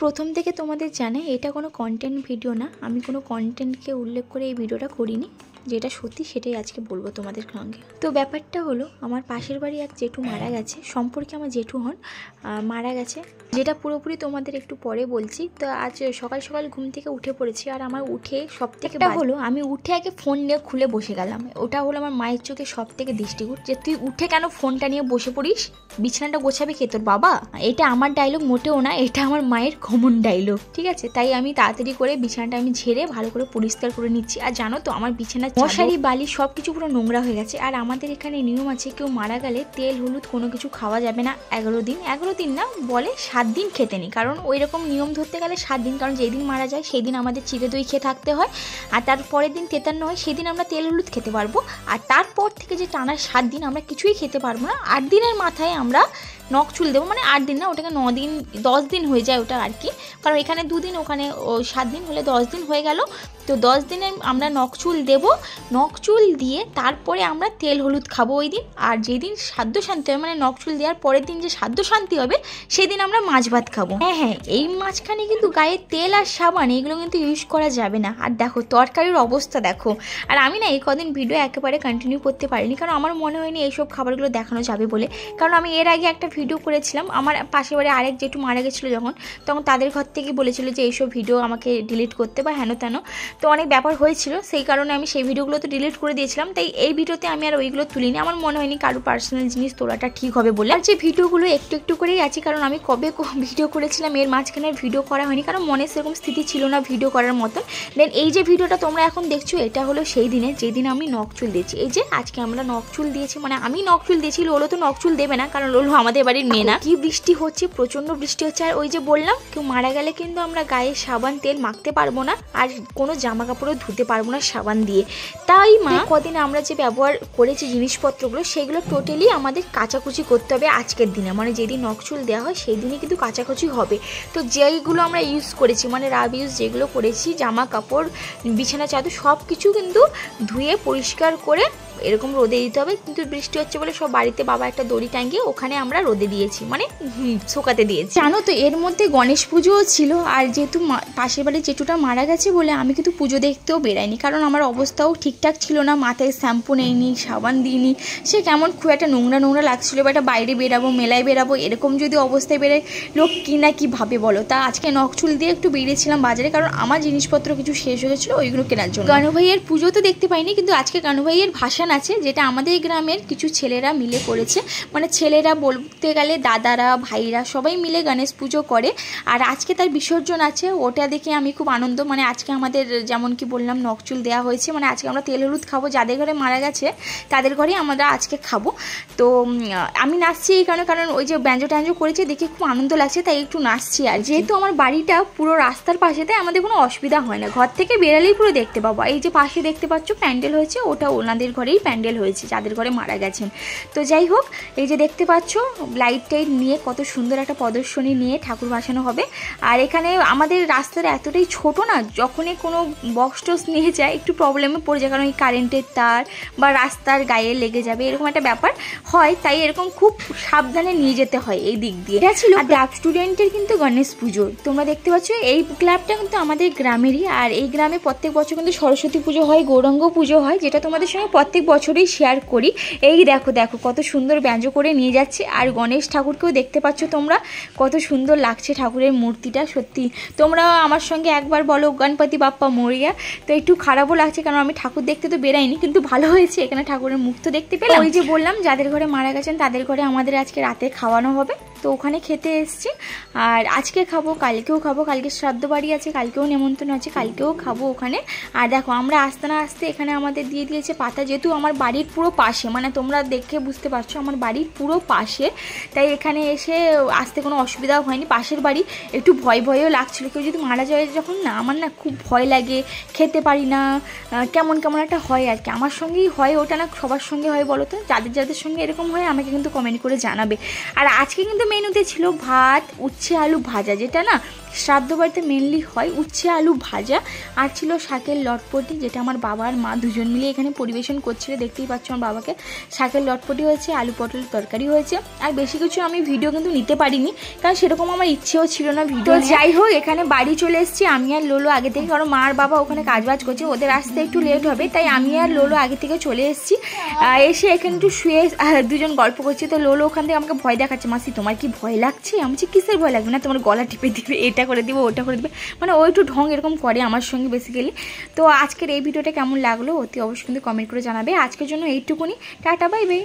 প্রথম থেকে তোমাদের জানাই এটা কোনো কন্টেন্ট ভিডিও না, আমি কোনো কন্টেন্টকে উল্লেখ করে এই ভিডিওটা করিনি, যেটা সত্যি সেটাই আজকে বলবো তোমাদের সঙ্গে। তো ব্যাপারটা হলো আমার পাশের বাড়ি এক জেঠু মারা গেছে, সম্পর্কে আমার জেঠু হন, মারা গেছে, যেটা পুরোপুরি তোমাদের একটু পরে বলছি। তো আজ সকাল সকাল ঘুম থেকে উঠে পড়েছি, আর আমার উঠে সব থেকে হলো আমি উঠে আগে ফোন নিয়ে খুলে বসে গেলাম। ওটা হলো আমার মায়ের চোখে সব থেকে দৃষ্টিকূট, যে তুই উঠে কেন ফোনটা নিয়ে বসে পড়িস, বিছানাটা গোছাবে কে তোর বাবা। এটা আমার ডায়লগ মোটেও না, এটা আমার মায়ের কমন ডায়লগ, ঠিক আছে। তাই আমি তাড়াতাড়ি করে বিছানাটা আমি ঝেড়ে ভালো করে পরিষ্কার করে নিচ্ছি। আর জানো তো আমার বিছানা মশারি বালি সব কিছু পুরো নোংরা হয়ে গেছে। আর আমাদের এখানে নিয়ম আছে, কেউ মারা গেলে তেল হলুদ কোনো কিছু খাওয়া যাবে না 11 দিন না, বলে 7 দিন খেতে নেই। কারণ ওই রকম নিয়ম ধরতে গেলে 7 দিন, কারণ যেই দিন মারা যায় সেই দিন আমাদের চিড়ে দই খেয়ে থাকতে হয়, আর তার পরের দিন 53 হয়, সেই দিন আমরা তেল হলুদ খেতে পারবো। আর তারপর থেকে যে টানা 7 দিন আমরা কিছুই খেতে পারবো না। 8 দিনের মাথায় আমরা নখ চুল দেবো, মানে 8 দিন না, ওটাকে 9 দিন 10 দিন হয়ে যায় ওটা আর কি, কারণ এখানে 2 দিন ওখানে 7 দিন হলে 10 দিন হয়ে গেল। তো 10 দিনে আমরা নখ চুল দেবো, নখ চুল দিয়ে তারপরে আমরা তেল হলুদ খাবো ওই দিন। আর যেদিন সাধ্য শান্তি হবে, মানে নখ চুল দেওয়ার পরের দিন যে সাধ্য শান্তি হবে, সেদিন আমরা মাছ ভাত খাবো। হ্যাঁ, এই মাঝখানে কিন্তু গায়ে তেল আর সাবান এগুলো কিন্তু ইউজ করা যাবে না। আর দেখো তরকারির অবস্থা দেখো। আর আমি না এই কদিন ভিডিও একেবারে কন্টিনিউ করতে পারিনি, কারণ আমার মনে হয়নি এইসব খাবারগুলো দেখানো যাবে বলে। কারণ আমি এর আগে একটা ভিডিও করেছিলাম, আমার পাশে বাড়ি আরেক জেঠু মারা গেছিলো তখন তাদের ঘর থেকে বলেছিল যে এইসব ভিডিও আমাকে ডিলিট করতে বা হেন তেন, তো অনেক ব্যাপার হয়েছিল, সেই কারণে আমি সেই ভিডিওগুলো তো ডিলিট করে দিয়েছিলাম। তাই এই ভিডিওতে আমি আর ওইগুলো তুলিনি, আমার মনে হয়নি কারো পার্সোনাল জিনিস তোলাটা ঠিক হবে বলে। আর যে ভিডিওগুলো একটু একটু করেই আছে, কারণ আমি কবে ভিডিও করেছিলাম এর মাঝখানে ভিডিও করা হয়নি, কারণ মনে সেরকম স্থিতি ছিল না ভিডিও করার মতন। দেন এই যে ভিডিওটা তোমরা এখন দেখছো, এটা হলো সেই দিনে যেদিন আমি নখ চুল দিয়েছি। এই যে আজকে আমরা নখ চুল দিয়েছি, মানে আমি নখ চুল দিয়েছি, লোলো তো নখ চুল দেবে না, কারণ লোলো আমাদের বাড়ির মেয়ে না। কি বৃষ্টি হচ্ছে, প্রচন্ড বৃষ্টি হচ্ছে। আর ওই যে বললাম কেউ মারা গেলে কিন্তু আমরা গায়ে সাবান তেল মাখতে পারবো না, আর কোনো জামা কাপড়ও ধুতে পারবো না সাবান দিয়ে। তাই মা কদিন আমরা যে ব্যবহার করেছি জিনিসপত্রগুলো, সেগুলো টোটালি আমাদের কাচাকুচি করতে হবে আজকের দিনে, মানে যেদিন নখ চুল দেওয়া হয় সেই দিনই কিন্তু কাচাকুচি হবে। তো যেইগুলো আমরা ইউজ করেছি, মানে রাব ইউজ যেগুলো করেছি, জামা কাপড় বিছানা চাদর সব কিছু কিন্তু ধুয়ে পরিষ্কার করে এরকম রোদে দিতে হবে। কিন্তু বৃষ্টি হচ্ছে বলে সব বাড়িতে বাবা একটা দড়ি টাঙিয়ে ওখানে আমরা রোদে দিয়েছি, মানে শুকাতে দিয়েছি। জানো তো এর মধ্যে গণেশ পুজোও ছিল, আর যেহেতু পাশের বাড়ির জেঠুটা মারা গেছে বলে আমি কিন্তু পুজো দেখতেও বেরাইনি, কারণ আমার অবস্থাও ঠিকঠাক ছিল না, মাথায় শ্যাম্পু নেইনি, সাবান দিইনি, সে কেমন খুব একটা নোংরা নোংরা লাগছিলো। বা একটা বাইরে বেরাবো, মেলায় বেরাবো, এরকম যদি অবস্থায় বেরোয় লোক কি না কি ভাবে বলো। তা আজকে নখ চুল দিয়ে একটু বেরিয়েছিলাম বাজারে, কারণ আমার জিনিসপত্র কিছু শেষ হয়ে গেছিলো, ওইগুলো কেনার জন্য। কানু ভাইয়ের পুজো তো দেখতে পাইনি, কিন্তু আজকে কানু ভাইয়ের ভাসান আছে, যেটা আমাদের গ্রামের কিছু ছেলেরা মিলে করেছে, মানে ছেলেরা বলতে গেলে দাদারা ভাইরা সবাই মিলে গণেশ পুজো করে। আর আজকে তার বিসর্জন আছে, ওটা দেখে আমি খুব আনন্দ। মানে আজকে আমাদের যেমন কি বললাম নখ চুল দেওয়া হয়েছে, মানে আজকে আমরা তেল হলুদ খাবো, যাদের ঘরে মারা গেছে তাদের ঘরেই আমরা আজকে খাবো। তো আমি নাচছি এই কারণ ওই যে ব্যঞ্জো ট্যাঞ্জো করেছে দেখে খুব আনন্দ লাগছে, তাই একটু নাচছি। আর যেহেতু আমার বাড়িটা পুরো রাস্তার পাশে, তাই আমাদের কোনো অসুবিধা হয় না, ঘর থেকে বেরালেই পুরো দেখতে পাবো। এই যে পাশে দেখতে পাচ্ছ প্যান্ডেল হয়েছে, ওটা ওনাদের ঘরেই প্যান্ডেল হয়েছে যাদের ঘরে মারা গেছেন। তো যাই হোক, এই যে দেখতে পাচ্ছ লাইট টাইট নিয়ে কত সুন্দর একটা প্রদর্শনী নিয়ে ঠাকুর ভাসানো হবে। আর এখানে আমাদের রাস্তাটা এতটাই ছোট না, যখনই কোনো বক্স টক্স নিয়ে যায় একটু প্রবলেমে পড়ে যায়, কারণ এই কারেন্টের তার বা রাস্তার গায়ে লেগে যাবে এরকম একটা ব্যাপার হয়, তাই এরকম খুব সাবধানে নিয়ে যেতে হয় এই দিক দিয়ে। এটা ছিল ক্লাব স্টুডেন্টের কিন্তু গণেশ পুজো, তোমরা দেখতে পাচ্ছ এই ক্লাবটা কিন্তু আমাদের গ্রামেরই। আর এই গ্রামে প্রত্যেক বছর কিন্তু সরস্বতী পুজো হয়, গৌরাঙ্গ পুজো হয়, যেটা তোমাদের সঙ্গে প্রত্যেক বছরই শেয়ার করি। এই দেখো দেখো কত সুন্দর ব্যঞ্জো করে নিয়ে যাচ্ছে। আর গণেশ ঠাকুরকেও দেখতে পাচ্ছ তোমরা, কত সুন্দর লাগছে ঠাকুরের মূর্তিটা। সত্যি তোমরা আমার সঙ্গে একবার বলো গণপতি বাপ্পা মরিয়া। তো একটু খারাপও লাগছে, কারণ আমি ঠাকুর দেখতে তো বেরাইনি, কিন্তু ভালো হয়েছে এখানে ঠাকুরের মুখ তো দেখতে পেলাম। ওই যে বললাম যাদের ঘরে মারা গেছেন তাদের ঘরে আমাদের আজকে রাতে খাওয়ানো হবে, তো ওখানে খেতে এসছি। আর আজকে খাবো, কালকেও খাবো, কালকে শ্রাদ্ধ বাড়ি আছে, কালকেও নেমন্তন্ন আছে, কালকেও খাবো ওখানে। আর দেখো আমরা আসতে না আসতে এখানে আমাদের দিয়ে দিয়েছে পাতা, যেহেতু আমার বাড়ির পুরো পাশে, মানে তোমরা দেখে বুঝতে পারছো আমার বাড়ির পুরো পাশে, তাই এখানে এসে আসতে কোনো অসুবিধাও হয়নি। পাশের বাড়ি একটু ভয়ও লাগছিলো, কেউ যদি মারা যায় যখন না, আমার না খুব ভয় লাগে, খেতে পারি না, কেমন কেমন একটা হয় আর কি। আমার সঙ্গেই হয় ওটা, না সবার সঙ্গে হয় বলো তো? যাদের যাদের সঙ্গে এরকম হয় আমাকে কিন্তু কমেন্ট করে জানাবে। আর আজকে কিন্তু মেনুতে ছিল ভাত, উচ্ছে আলু ভাজা, যেটা না শ্রাদ্ধ বাড়িতে মেনলি হয়, উচ্ছে আলু ভাজা, আর ছিল শাকের লটপটি, যেটা আমার বাবা আর মা দুজন মিলে এখানে পরিবেশন করছিল। দেখতেই পাচ্ছ আমার বাবাকে। শাকের লটপটি হয়েছে, আলু পটলের তরকারি হয়েছে, আর বেশি কিছু আমি ভিডিও কিন্তু নিতে পারিনি, কারণ সেরকম আমার ইচ্ছেও ছিল না ভিডিও। যাই হোক, এখানে বাড়ি চলে এসেছি আমি আর লোলো আগে থেকে, কারণ মা আর বাবা ওখানে কাজবাজ করছে, ওদের আসতে একটু লেট হবে, তাই আমি আর লোলো আগে থেকে চলে এসেছি। এসে এখানে একটু শুয়ে দুজন গল্প করছি। তো লোলো ওখান থেকে আমাকে ভয় দেখাচ্ছে, মাসি তোমার কি ভয় লাগছে? আমি বলছি কিসের ভয় লাগবে না, তোমার গলা টিপে দিবে, এটা করে দিবে, ওটা করে দিবে, মানে ও একটু ঢং এরকম করে আমার সঙ্গে বেসিক্যালি। তো আজকের এই ভিডিওটা কেমন লাগলো অতি অবশ্যই কিন্তু কমেন্ট করে জানাবে। আজকের জন্য এইটুকুনি, টাটা বাই বাই।